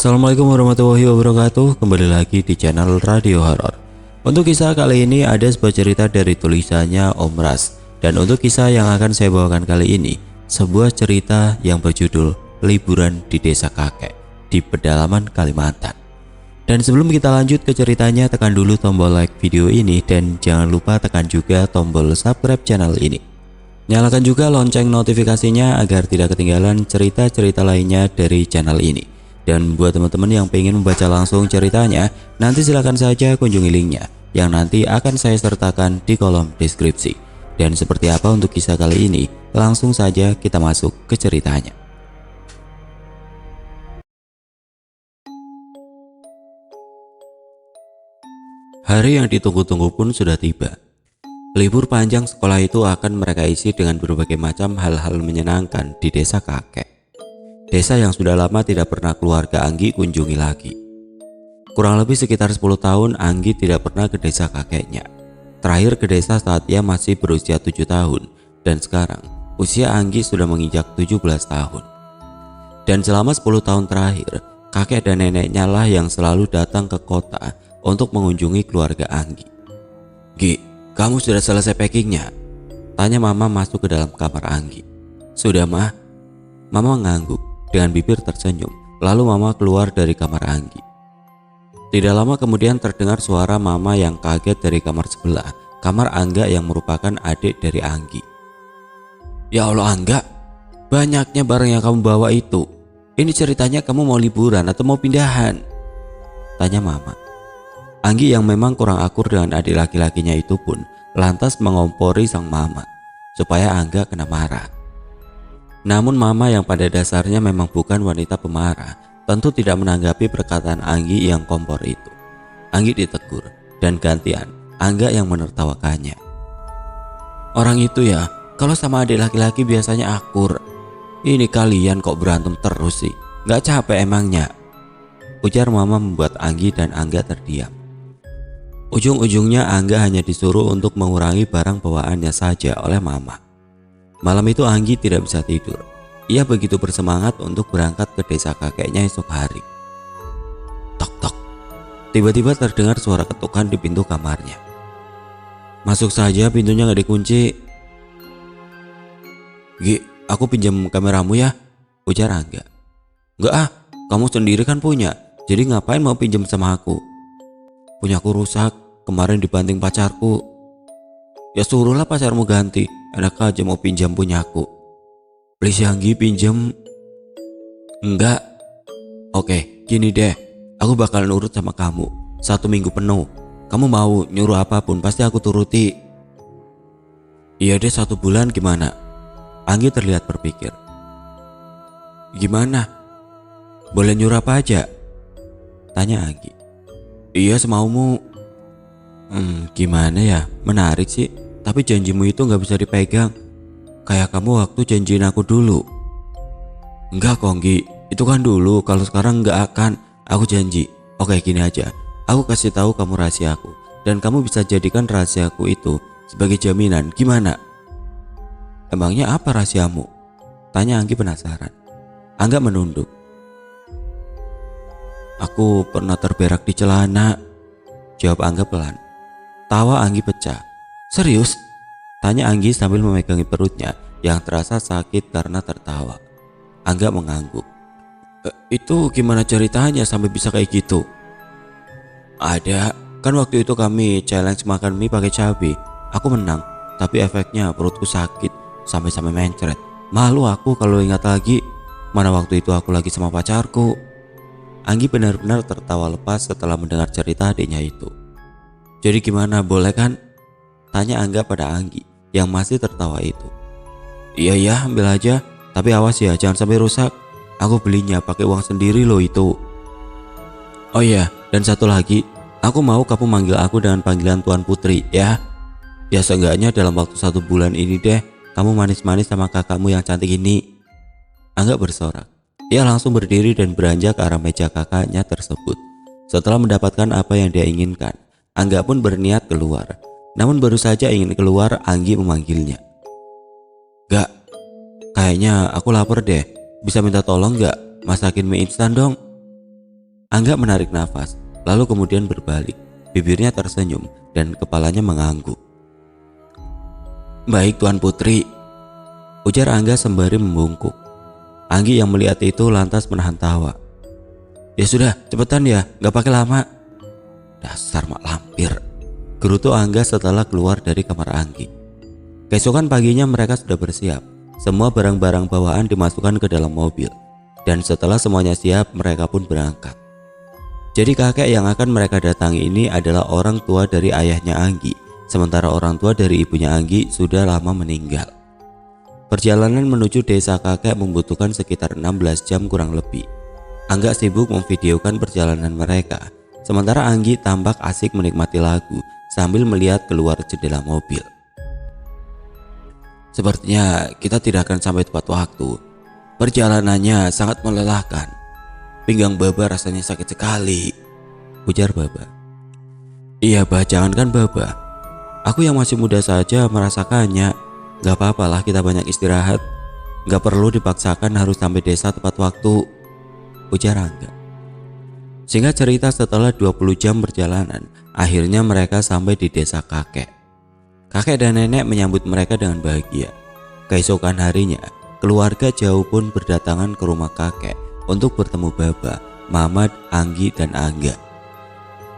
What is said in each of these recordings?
Assalamualaikum warahmatullahi wabarakatuh. Kembali lagi di channel Radio Horor. Untuk kisah kali ini ada sebuah cerita dari tulisannya Om Ras. Dan untuk kisah yang akan saya bawakan kali ini, sebuah cerita yang berjudul Liburan di Desa Kakek di pedalaman Kalimantan. Dan sebelum kita lanjut ke ceritanya, tekan dulu tombol like video ini dan jangan lupa tekan juga tombol subscribe channel ini. Nyalakan juga lonceng notifikasinya agar tidak ketinggalan cerita-cerita lainnya dari channel ini. Dan buat teman-teman yang pengen membaca langsung ceritanya, nanti silahkan saja kunjungi linknya yang nanti akan saya sertakan di kolom deskripsi. Dan seperti apa untuk kisah kali ini, langsung saja kita masuk ke ceritanya. Hari yang ditunggu-tunggu pun sudah tiba. Libur panjang sekolah itu akan mereka isi dengan berbagai macam hal-hal menyenangkan di desa kakek. Desa yang sudah lama tidak pernah keluarga Anggi kunjungi lagi. Kurang lebih sekitar 10 tahun Anggi tidak pernah ke desa kakeknya. Terakhir ke desa saat ia masih berusia 7 tahun. Dan sekarang usia Anggi sudah menginjak 17 tahun. Dan selama 10 tahun terakhir, kakek dan neneknya lah yang selalu datang ke kota untuk mengunjungi keluarga Anggi. "Gi, kamu sudah selesai packingnya?" tanya mama masuk ke dalam kamar Anggi. "Sudah, mah." Mama mengangguk dengan bibir tersenyum. Lalu mama keluar dari kamar Anggi. Tidak lama kemudian terdengar suara mama yang kaget dari kamar sebelah, kamar Angga yang merupakan adik dari Anggi. "Ya Allah Angga, banyaknya barang yang kamu bawa itu. Ini ceritanya kamu mau liburan atau mau pindahan?" tanya mama. Anggi yang memang kurang akur dengan adik laki-lakinya itu pun lantas mengompori sang mama supaya Angga kena marah. Namun mama yang pada dasarnya memang bukan wanita pemarah tentu tidak menanggapi perkataan Anggi yang kompor itu. Anggi ditegur dan gantian Angga yang menertawakannya. "Orang itu ya, kalau sama adik laki-laki biasanya akur. Ini kalian kok berantem terus sih? Gak capek emangnya?" ujar mama membuat Anggi dan Angga terdiam. Ujung-ujungnya Angga hanya disuruh untuk mengurangi barang bawaannya saja oleh mama. Malam itu Anggi tidak bisa tidur. Ia begitu bersemangat untuk berangkat ke desa kakeknya esok hari. Tok-tok. Tiba-tiba terdengar suara ketukan di pintu kamarnya. "Masuk saja, pintunya gak dikunci." "Gi, aku pinjam kameramu ya," ujar Angga. "Enggak ah, kamu sendiri kan punya. Jadi ngapain mau pinjam sama aku?" "Punyaku rusak, kemarin dibanting pacarku." "Ya suruhlah pacarmu ganti. Enak aja mau pinjam punyaku." "Please ya Anggi, pinjam." "Enggak." "Oke, gini deh. Aku bakal nurut sama kamu 1 minggu penuh. Kamu mau nyuruh apapun pasti aku turuti." "Iya deh, 1 bulan gimana?" Anggi terlihat berpikir. "Gimana? Boleh nyuruh apa aja?" tanya Anggi. "Iya, semaumu." Gimana ya? Menarik sih. Tapi janjimu itu gak bisa dipegang. Kayak kamu waktu janjiin aku dulu." "Enggak kok Nggi, itu kan dulu, kalau sekarang gak akan. Aku janji." "Oke, gini aja. Aku kasih tahu kamu rahasiaku. Dan kamu bisa jadikan rahasiaku itu sebagai jaminan. Gimana?" "Emangnya apa rahasiamu?" tanya Anggi penasaran. Angga menunduk. "Aku pernah terberak di celana," jawab Angga pelan. Tawa Anggi pecah. "Serius?" tanya Anggi sambil memegangi perutnya yang terasa sakit karena tertawa. Angga mengangguk. Itu gimana ceritanya sampai bisa kayak gitu?" "Ada, kan waktu itu kami challenge makan mie pakai cabai. Aku menang, tapi efeknya perutku sakit sampai mencret. Malu aku kalau ingat lagi. Mana waktu itu aku lagi sama pacarku." Anggi benar-benar tertawa lepas setelah mendengar cerita adiknya itu. "Jadi gimana, boleh kan?" tanya Angga pada Anggi yang masih tertawa itu. Iya, ambil aja. Tapi awas ya, jangan sampai rusak. Aku belinya pakai uang sendiri loh itu." "Oh iya, dan satu lagi. Aku mau kamu manggil aku dengan panggilan Tuan Putri ya. Ya seenggaknya dalam waktu 1 bulan ini deh. Kamu manis-manis sama kakakmu yang cantik ini." Angga bersorak. Ia langsung berdiri dan beranjak ke arah meja kakaknya tersebut. Setelah mendapatkan apa yang dia inginkan, Angga pun berniat keluar. Namun baru saja ingin keluar, Anggi memanggilnya. "Gak, kayaknya aku lapar deh. Bisa minta tolong gak masakin mie instan dong?" Angga menarik nafas, lalu kemudian berbalik. Bibirnya tersenyum dan kepalanya mengangguk. "Baik Tuan Putri," ujar Angga sembari membungkuk. Anggi yang melihat itu lantas menahan tawa. "Ya sudah, cepetan ya, gak pakai lama." "Dasar mak lampir," gerutu Angga setelah keluar dari kamar Anggi. Keesokan paginya mereka sudah bersiap. Semua barang-barang bawaan dimasukkan ke dalam mobil. Dan setelah semuanya siap, mereka pun berangkat. Jadi kakek yang akan mereka datangi ini adalah orang tua dari ayahnya Anggi, sementara orang tua dari ibunya Anggi sudah lama meninggal. Perjalanan menuju desa kakek membutuhkan sekitar 16 jam kurang lebih. Angga sibuk memvideokan perjalanan mereka, sementara Anggi tampak asik menikmati lagu sambil melihat keluar jendela mobil. "Sepertinya kita tidak akan sampai tepat waktu. Perjalanannya sangat melelahkan. Pinggang Baba rasanya sakit sekali," ujar Baba. "Iya bah, jangankan Baba. Aku yang masih muda saja merasakannya. Gak apa-apalah kita banyak istirahat. Gak perlu dipaksakan harus sampai desa tepat waktu," ujar Angga. Singkat cerita, setelah 20 jam perjalanan, akhirnya mereka sampai di desa kakek. Kakek dan nenek menyambut mereka dengan bahagia. Keesokan harinya, keluarga jauh pun berdatangan ke rumah kakek untuk bertemu Baba, Mamat, Anggi, dan Angga.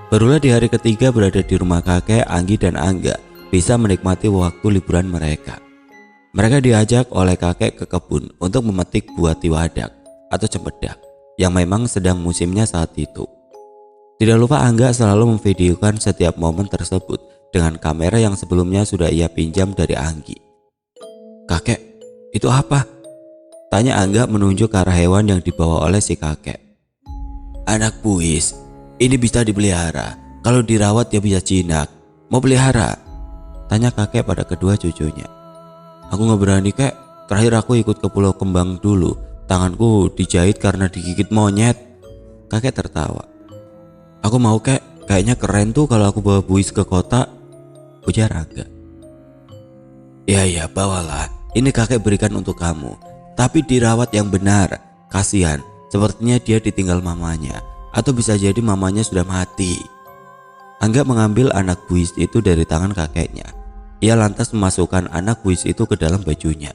Barulah di hari ketiga berada di rumah kakek, Anggi dan Angga bisa menikmati waktu liburan mereka. Mereka diajak oleh kakek ke kebun untuk memetik buah tiwadak atau cempedak yang memang sedang musimnya saat itu. Tidak lupa Angga selalu memvideokan setiap momen tersebut dengan kamera yang sebelumnya sudah ia pinjam dari Anggi. "Kakek, itu apa?" tanya Angga menunjuk ke arah hewan yang dibawa oleh si kakek. "Anak puis, ini bisa dipelihara. Kalau dirawat ya bisa jinak. Mau pelihara?" tanya kakek pada kedua cucunya. "Aku gak berani kek, terakhir aku ikut ke Pulau Kembang dulu. Tanganku dijahit karena digigit monyet." Kakek tertawa. "Aku mau kek, kayaknya keren tuh kalau aku bawa puis ke kota," ujar Angga. "Iya, bawalah. Ini kakek berikan untuk kamu. Tapi dirawat yang benar. Kasihan, sepertinya dia ditinggal mamanya. Atau bisa jadi mamanya sudah mati." Angga mengambil anak puis itu dari tangan kakeknya. Ia lantas memasukkan anak puis itu ke dalam bajunya.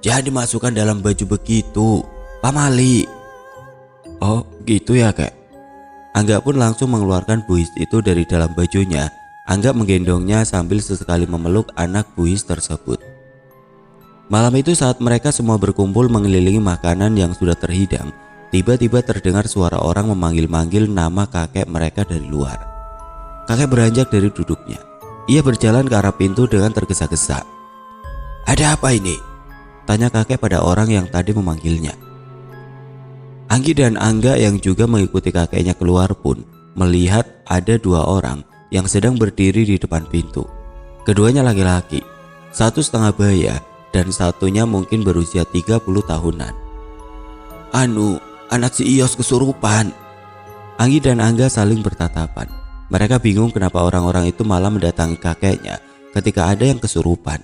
"Jangan dimasukkan dalam baju begitu, pamali." "Oh gitu ya kek." Angga pun langsung mengeluarkan puis itu dari dalam bajunya. Angga menggendongnya sambil sesekali memeluk anak puis tersebut. Malam itu saat mereka semua berkumpul mengelilingi makanan yang sudah terhidang, tiba-tiba terdengar suara orang memanggil-manggil nama kakek mereka dari luar. Kakek beranjak dari duduknya. Ia berjalan ke arah pintu dengan tergesa-gesa. "Ada apa ini?" tanya kakek pada orang yang tadi memanggilnya. Anggi dan Angga yang juga mengikuti kakeknya keluar pun melihat ada dua orang yang sedang berdiri di depan pintu. Keduanya laki-laki, satu setengah baya dan satunya mungkin berusia 30 tahunan. Anak si Ios kesurupan." Anggi dan Angga saling bertatapan. Mereka bingung kenapa orang-orang itu malah mendatangi kakeknya ketika ada yang kesurupan.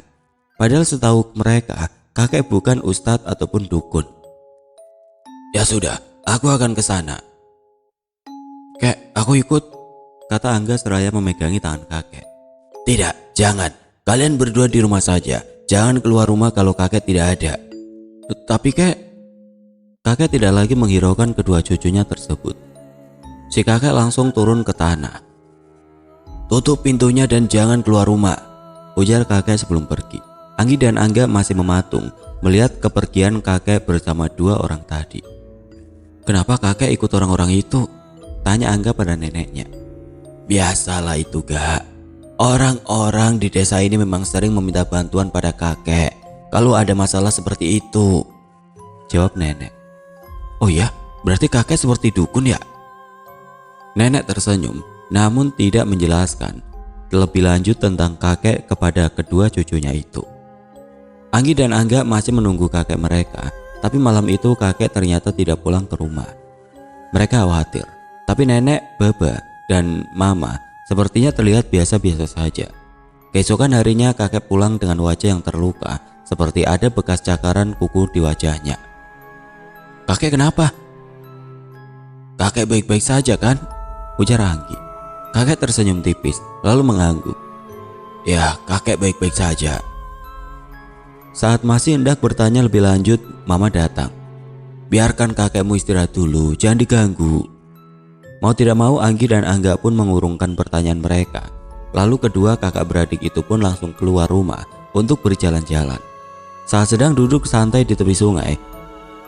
Padahal setahu mereka, kakek bukan ustadz ataupun dukun. "Ya sudah, aku akan ke sana." "Kek, aku ikut," kata Angga seraya memegangi tangan kakek. "Tidak, jangan. Kalian berdua di rumah saja. Jangan keluar rumah kalau kakek tidak ada." "Tapi kek..." Kakek tidak lagi menghiraukan kedua cucunya tersebut. Si kakek langsung turun ke tanah. "Tutup pintunya dan jangan keluar rumah," ujar kakek sebelum pergi. Anggi dan Angga masih mematung melihat kepergian kakek bersama dua orang tadi. "Kenapa kakek ikut orang-orang itu?" tanya Angga pada neneknya. "Biasalah itu Gak. Orang-orang di desa ini memang sering meminta bantuan pada kakek kalau ada masalah seperti itu," jawab nenek. "Oh ya, berarti kakek seperti dukun ya?" Nenek tersenyum namun tidak menjelaskan lebih lanjut tentang kakek kepada kedua cucunya itu. Anggi dan Angga masih menunggu kakek mereka, tapi malam itu kakek ternyata tidak pulang ke rumah. Mereka khawatir, tapi nenek, Baba, dan Mama sepertinya terlihat biasa-biasa saja. Keesokan harinya kakek pulang dengan wajah yang terluka, seperti ada bekas cakaran kuku di wajahnya. "Kakek kenapa?" kakek baik-baik saja kan? Ujar Anggi. Kakek tersenyum tipis lalu mengangguk. Ya, kakek baik-baik saja. Saat masih hendak bertanya lebih lanjut, Mama datang. Biarkan kakekmu istirahat dulu, jangan diganggu. Mau tidak mau Anggi dan Angga pun mengurungkan pertanyaan mereka. Lalu kedua kakak beradik itu pun langsung keluar rumah untuk berjalan-jalan. Saat sedang duduk santai di tepi sungai,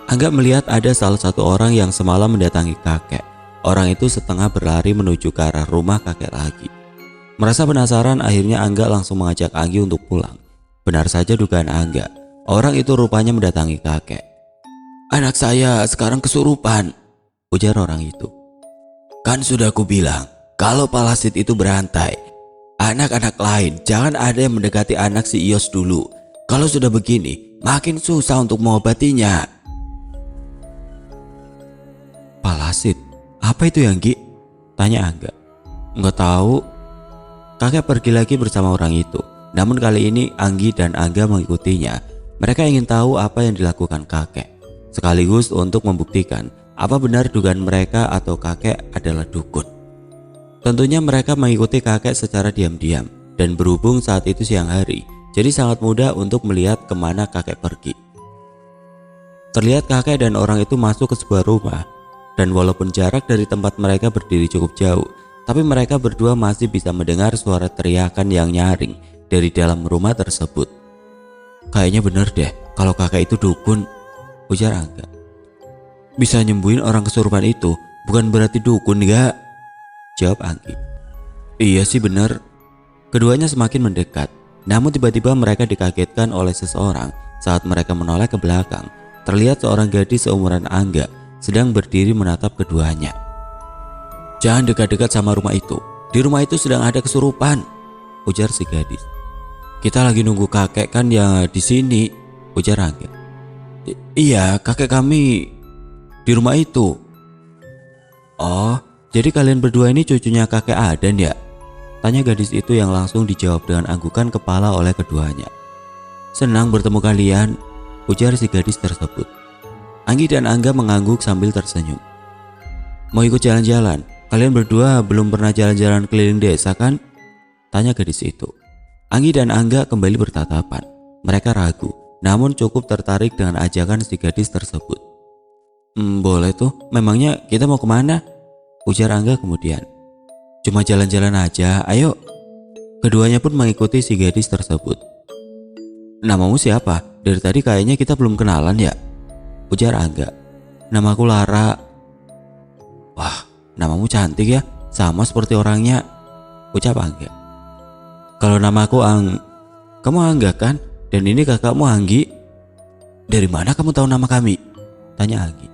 Angga melihat ada salah satu orang yang semalam mendatangi kakek. Orang itu setengah berlari menuju ke arah rumah kakek lagi. Merasa penasaran, akhirnya Angga langsung mengajak Anggi untuk pulang. Benar saja dugaan Angga, orang itu rupanya mendatangi kakek. Anak saya sekarang kesurupan, ujar orang itu. Kan sudah aku bilang, kalau Palasit itu berantai. Anak-anak lain jangan ada yang mendekati anak si Ios dulu. Kalau sudah begini, makin susah untuk mengobatinya. Palasit? Apa itu ya, Anggi? Tanya Angga. Enggak tahu. Kakek pergi lagi bersama orang itu. Namun kali ini Anggi dan Angga mengikutinya. Mereka ingin tahu apa yang dilakukan kakek, sekaligus untuk membuktikan apa benar dugaan mereka atau kakek adalah dukun. Tentunya mereka mengikuti kakek secara diam-diam, dan berhubung saat itu siang hari, jadi sangat mudah untuk melihat kemana kakek pergi. Terlihat kakek dan orang itu masuk ke sebuah rumah, dan walaupun jarak dari tempat mereka berdiri cukup jauh, tapi mereka berdua masih bisa mendengar suara teriakan yang nyaring dari dalam rumah tersebut. Kayaknya bener deh kalau kakek itu dukun, ujar Angga. Bisa nyembuhin orang kesurupan itu bukan berarti dukun gak? Jawab Anggi. Iya sih bener. Keduanya semakin mendekat, namun tiba-tiba mereka dikagetkan oleh seseorang saat mereka menoleh ke belakang. Terlihat seorang gadis seumuran Angga sedang berdiri menatap keduanya. Jangan dekat-dekat sama rumah itu. Di rumah itu sedang ada kesurupan, ujar si gadis. Kita lagi nunggu kakek kan ya di sini, ujar Angga. Iya, kakek kami di rumah itu. Oh, jadi kalian berdua ini cucunya kakek Adan ya? Tanya gadis itu yang langsung dijawab dengan anggukan kepala oleh keduanya. Senang bertemu kalian, ujar si gadis tersebut. Anggi dan Angga mengangguk sambil tersenyum. Mau ikut jalan-jalan? Kalian berdua belum pernah jalan-jalan keliling desa kan? Tanya gadis itu. Anggi dan Angga kembali bertatapan. Mereka ragu, namun cukup tertarik dengan ajakan si gadis tersebut. Boleh tuh, memangnya kita mau kemana? Ujar Angga kemudian. Cuma jalan-jalan aja, ayo. Keduanya pun mengikuti si gadis tersebut. Namamu siapa? Dari tadi kayaknya kita belum kenalan ya? Ujar Angga. Namaku Lara. Wah, namamu cantik ya, sama seperti orangnya, ucap Angga. Kalau namaku kamu Angga kan? Dan ini kakakmu Anggi. Dari mana kamu tahu nama kami? Tanya Anggi.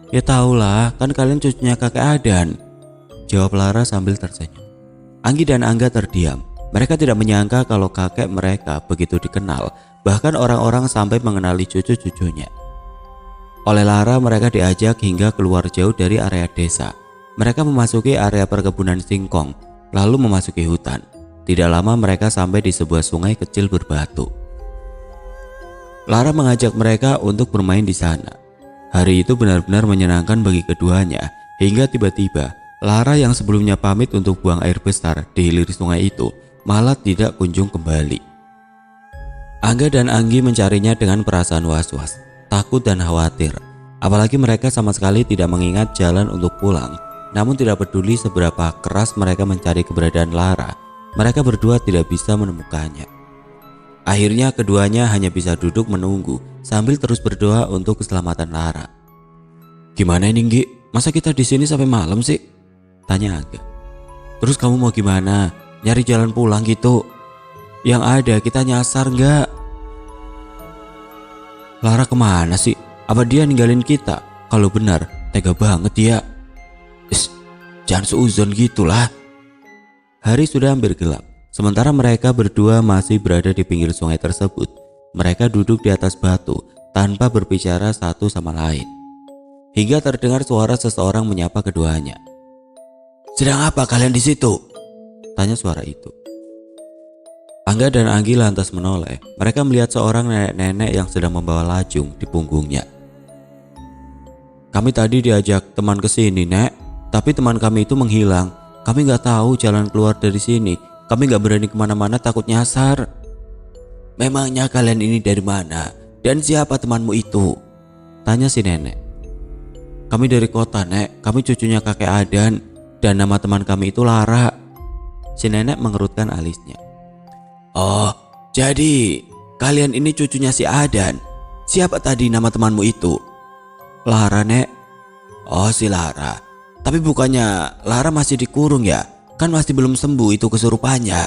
Ya tahulah, kan kalian cucunya kakek Adan, jawab Lara sambil tersenyum. Anggi dan Angga terdiam. Mereka tidak menyangka kalau kakek mereka begitu dikenal, bahkan orang-orang sampai mengenali cucu-cucunya. Oleh Lara mereka diajak hingga keluar jauh dari area desa. Mereka memasuki area perkebunan singkong, lalu memasuki hutan. Tidak lama mereka sampai di sebuah sungai kecil berbatu. Lara mengajak mereka untuk bermain di sana. Hari itu benar-benar menyenangkan bagi keduanya, hingga tiba-tiba Lara yang sebelumnya pamit untuk buang air besar di hilir sungai itu malah tidak kunjung kembali. Angga dan Anggi mencarinya dengan perasaan was-was, takut dan khawatir. Apalagi mereka sama sekali tidak mengingat jalan untuk pulang. Namun tidak peduli seberapa keras mereka mencari keberadaan Lara, mereka berdua tidak bisa menemukannya. Akhirnya keduanya hanya bisa duduk menunggu sambil terus berdoa untuk keselamatan Lara. Gimana ini Nggi? Masa kita di sini sampai malam sih? Tanya Angga. Terus kamu mau gimana? Nyari jalan pulang gitu? Yang ada kita nyasar nggak? Lara kemana sih? Apa dia ninggalin kita? Kalau benar, tega banget dia. Jangan seuzon gitulah. Hari sudah hampir gelap. Sementara mereka berdua masih berada di pinggir sungai tersebut. Mereka duduk di atas batu tanpa berbicara satu sama lain. Hingga terdengar suara seseorang menyapa keduanya. Sedang apa kalian di situ? Tanya suara itu. Angga dan Anggi lantas menoleh. Mereka melihat seorang nenek-nenek yang sedang membawa lajung di punggungnya. Kami tadi diajak teman ke sini, Nek, Tapi teman kami itu menghilang. Kami nggak tahu jalan keluar dari sini. Kami nggak berani kemana-mana, takut nyasar. Memangnya kalian ini dari mana? Dan siapa temanmu itu? Tanya si nenek. Kami dari kota, Nek. Kami cucunya kakek Adan. Dan nama teman kami itu Lara. Si nenek mengerutkan alisnya. Oh, jadi kalian ini cucunya si Adan. Siapa tadi nama temanmu itu? Lara, Nek. Oh, si Lara. Tapi bukannya Lara masih dikurung ya? Kan masih belum sembuh itu kesurupannya.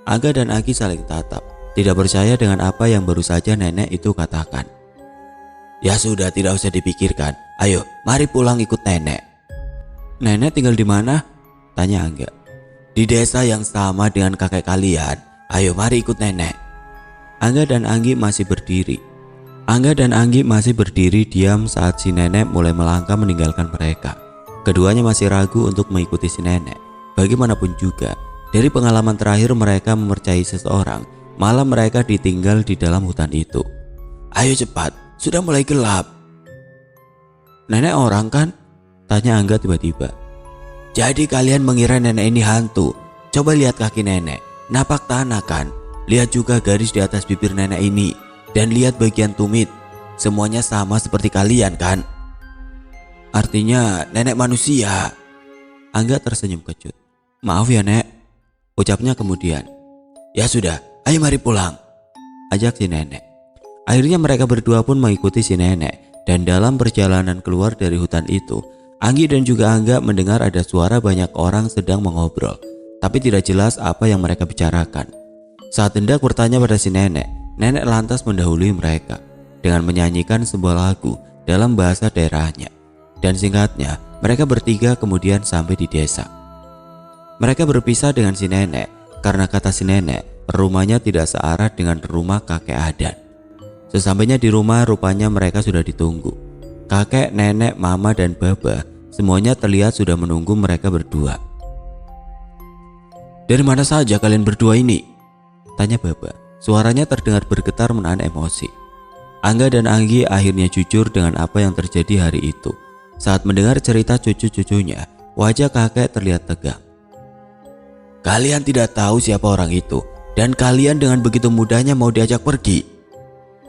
Angga dan Agi saling tatap, tidak percaya dengan apa yang baru saja nenek itu katakan. Ya sudah, tidak usah dipikirkan. Ayo, mari pulang ikut nenek. Nenek tinggal di mana? Tanya Angga. Di desa yang sama dengan kakek kalian. Ayo, mari ikut nenek. Angga dan Anggi masih berdiri. Angga dan Anggi masih berdiri diam saat si nenek mulai melangkah meninggalkan mereka. Keduanya masih ragu untuk mengikuti si nenek. Bagaimanapun juga, dari pengalaman terakhir mereka mempercayai seseorang, malah mereka ditinggal di dalam hutan itu. Ayo cepat, sudah mulai gelap. Nenek orang kan? Tanya Angga tiba-tiba. Jadi kalian mengira nenek ini hantu? Coba lihat kaki nenek, napak tanah kan? Lihat juga garis di atas bibir nenek ini. Dan lihat bagian tumit, semuanya sama seperti kalian kan? Artinya nenek manusia. Angga tersenyum kecut. Maaf ya, Nek, ucapnya kemudian. Ya sudah, ayo mari pulang, ajak si nenek. Akhirnya mereka berdua pun mengikuti si nenek. Dan dalam perjalanan keluar dari hutan itu, Anggi dan juga Angga mendengar ada suara banyak orang sedang mengobrol. Tapi tidak jelas apa yang mereka bicarakan. Saat hendak bertanya pada si nenek, nenek lantas mendahului mereka dengan menyanyikan sebuah lagu dalam bahasa daerahnya. Dan singkatnya, mereka bertiga kemudian sampai di desa. Mereka berpisah dengan si nenek karena kata si nenek, rumahnya tidak searah dengan rumah kakek Adan. Sesampainya di rumah, rupanya mereka sudah ditunggu. Kakek, nenek, mama, dan baba semuanya terlihat sudah menunggu mereka berdua. Dari mana saja kalian berdua ini? Tanya baba. Suaranya terdengar bergetar menahan emosi. Angga dan Anggi akhirnya jujur dengan apa yang terjadi hari itu. Saat mendengar cerita cucu-cucunya, wajah kakek terlihat tegang. Kalian tidak tahu siapa orang itu, dan kalian dengan begitu mudahnya mau diajak pergi.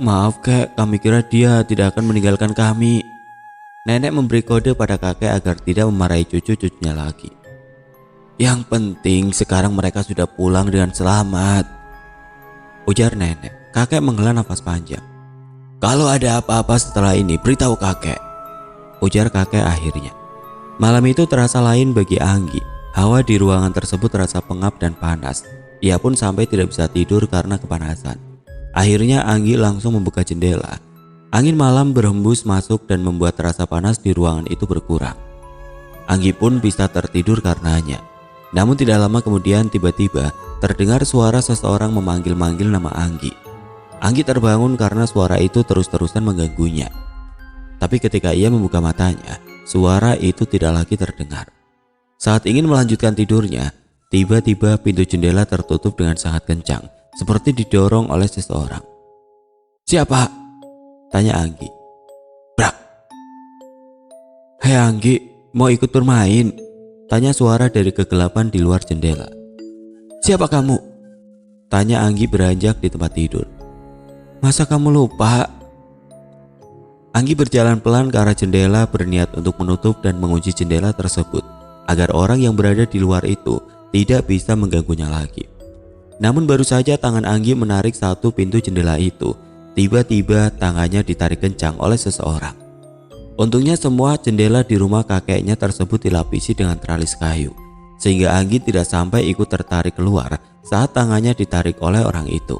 Maaf kek, kami kira dia tidak akan meninggalkan kami. Nenek memberi kode pada kakek agar tidak memarahi cucu-cucunya lagi. Yang penting sekarang mereka sudah pulang dengan selamat, ujar nenek. Kakek menghela nafas panjang. Kalau ada apa-apa setelah ini, beritahu kakek, ujar kakek akhirnya. Malam itu terasa lain bagi Anggi. Hawa di ruangan tersebut terasa pengap dan panas. Ia pun sampai tidak bisa tidur karena kepanasan. Akhirnya Anggi langsung membuka jendela. Angin malam berhembus masuk dan membuat rasa panas di ruangan itu berkurang. Anggi pun bisa tertidur karenanya. Namun tidak lama kemudian tiba-tiba terdengar suara seseorang memanggil-manggil nama Anggi. Anggi terbangun karena suara itu terus-terusan mengganggunya. Tapi ketika ia membuka matanya, suara itu tidak lagi terdengar. Saat ingin melanjutkan tidurnya, tiba-tiba pintu jendela tertutup dengan sangat kencang, seperti didorong oleh seseorang. Siapa? Tanya Anggi. Brak. Hei Anggi, mau ikut bermain? Tanya suara dari kegelapan di luar jendela. Siapa kamu? Tanya Anggi beranjak di tempat tidur. Masa kamu lupa? Anggi berjalan pelan ke arah jendela berniat untuk menutup dan mengunci jendela tersebut agar orang yang berada di luar itu tidak bisa mengganggunya lagi. Namun baru saja tangan Anggi menarik satu pintu jendela itu, tiba-tiba tangannya ditarik kencang oleh seseorang. Untungnya semua jendela di rumah kakeknya tersebut dilapisi dengan teralis kayu, sehingga Anggi tidak sampai ikut tertarik keluar saat tangannya ditarik oleh orang itu.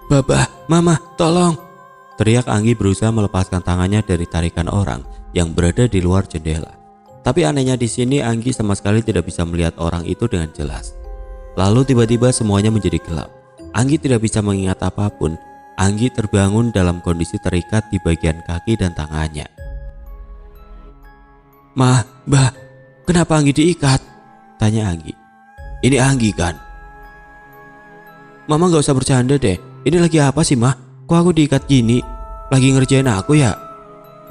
Baba, mama, tolong! Teriak Anggi berusaha melepaskan tangannya dari tarikan orang yang berada di luar jendela. Tapi anehnya di sini Anggi sama sekali tidak bisa melihat orang itu dengan jelas. Lalu tiba-tiba semuanya menjadi gelap. Anggi tidak bisa mengingat apapun. Anggi terbangun dalam kondisi terikat di bagian kaki dan tangannya. Bah, kenapa Anggi diikat? Tanya Anggi. Ini Anggi kan? Mama gak usah bercanda deh. Ini lagi apa sih mah? Kok aku diikat gini? Lagi ngerjain aku ya?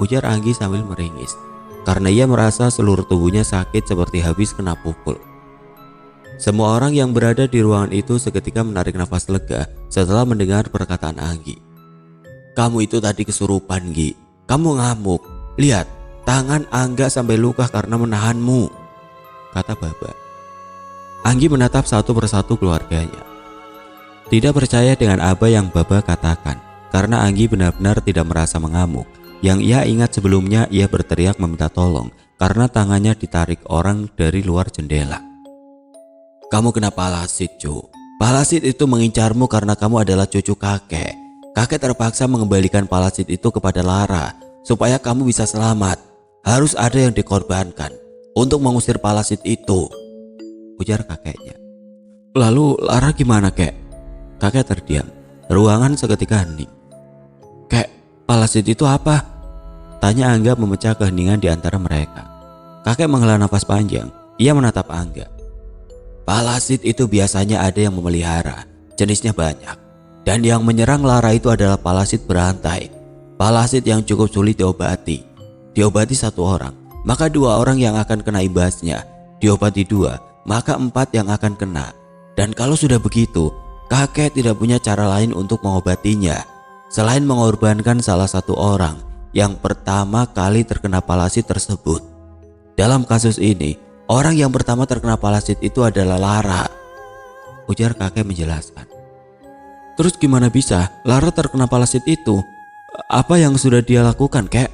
Ujar Anggi sambil meringis. karena ia merasa seluruh tubuhnya sakit seperti habis kena pukul. Semua orang yang berada di ruangan itu seketika menarik nafas lega setelah mendengar perkataan Anggi. "Kamu itu tadi kesurupan, Gi. Kamu ngamuk. Lihat, tangan Angga sampai luka karena menahanmu," kata Baba. Anggi menatap satu persatu keluarganya. Tidak percaya dengan apa yang Baba katakan, karena Anggi benar-benar tidak merasa mengamuk. Yang ia ingat sebelumnya, ia berteriak meminta tolong karena tangannya ditarik orang dari luar jendela. "Kamu kena palasit, cu. Palasit itu mengincarmu karena kamu adalah cucu kakek. Kakek terpaksa mengembalikan palasit itu kepada Lara supaya kamu bisa selamat. Harus ada yang dikorbankan untuk mengusir palasit itu," ujar kakeknya. "Lalu Lara gimana, kek?" Kakek terdiam. Ruangan seketika hening. "Kek, palasit itu apa?" tanya Angga memecah keheningan di antara mereka. Kakek menghela nafas panjang. Ia menatap Angga. "Palasit itu biasanya ada yang memelihara, jenisnya banyak. Dan yang menyerang Lara itu adalah palasit berantai. Palasit yang cukup sulit diobati. Diobati satu orang, maka 2 orang yang akan kena imbasnya. Diobati 2, maka 4 yang akan kena. Dan kalau sudah begitu, kakek tidak punya cara lain untuk mengobatinya selain mengorbankan salah satu orang yang pertama kali terkena palasit tersebut. Dalam kasus ini, orang yang pertama terkena palasit itu adalah Lara," ujar kakek menjelaskan. "Terus gimana bisa Lara terkena palasit itu? Apa yang sudah dia lakukan, kek?"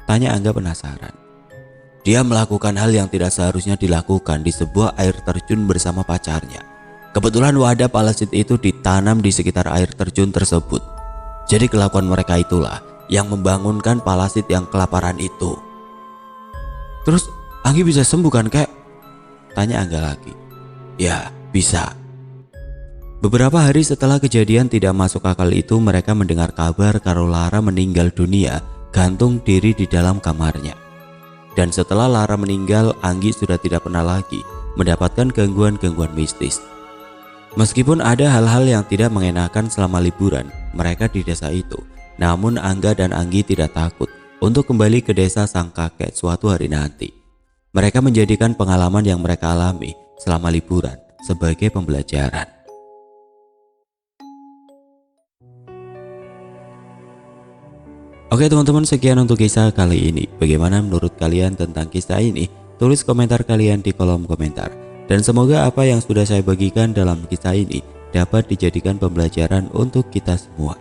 tanya Angga penasaran. "Dia melakukan hal yang tidak seharusnya dilakukan di sebuah air terjun bersama pacarnya. Kebetulan wadah palasit itu ditanam di sekitar air terjun tersebut. Jadi kelakuan mereka itulah yang membangunkan palasit yang kelaparan itu." "Terus Anggi bisa sembuh kan, kek?" tanya Angga lagi. "Ya, bisa." Beberapa hari setelah kejadian tidak masuk akal itu, mereka mendengar kabar kalau Lara meninggal dunia gantung diri di dalam kamarnya. Dan setelah Lara meninggal, Anggi sudah tidak pernah lagi mendapatkan gangguan-gangguan mistis. Meskipun ada hal-hal yang tidak mengenakan selama liburan mereka di desa itu, namun Angga dan Anggi tidak takut untuk kembali ke desa sang kakek suatu hari nanti. Mereka menjadikan pengalaman yang mereka alami selama liburan sebagai pembelajaran. Oke teman-teman, sekian untuk kisah kali ini. Bagaimana menurut kalian tentang kisah ini? Tulis komentar kalian di kolom komentar. Dan semoga apa yang sudah saya bagikan dalam kisah ini dapat dijadikan pembelajaran untuk kita semua.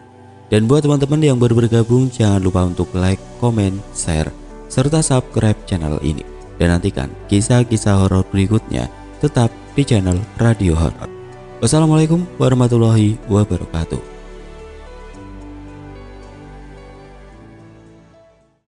Dan buat teman-teman yang baru bergabung, jangan lupa untuk like, komen, share, serta subscribe channel ini. Dan nantikan kisah-kisah horor berikutnya tetap di channel Radio Horor. Wassalamualaikum warahmatullahi wabarakatuh.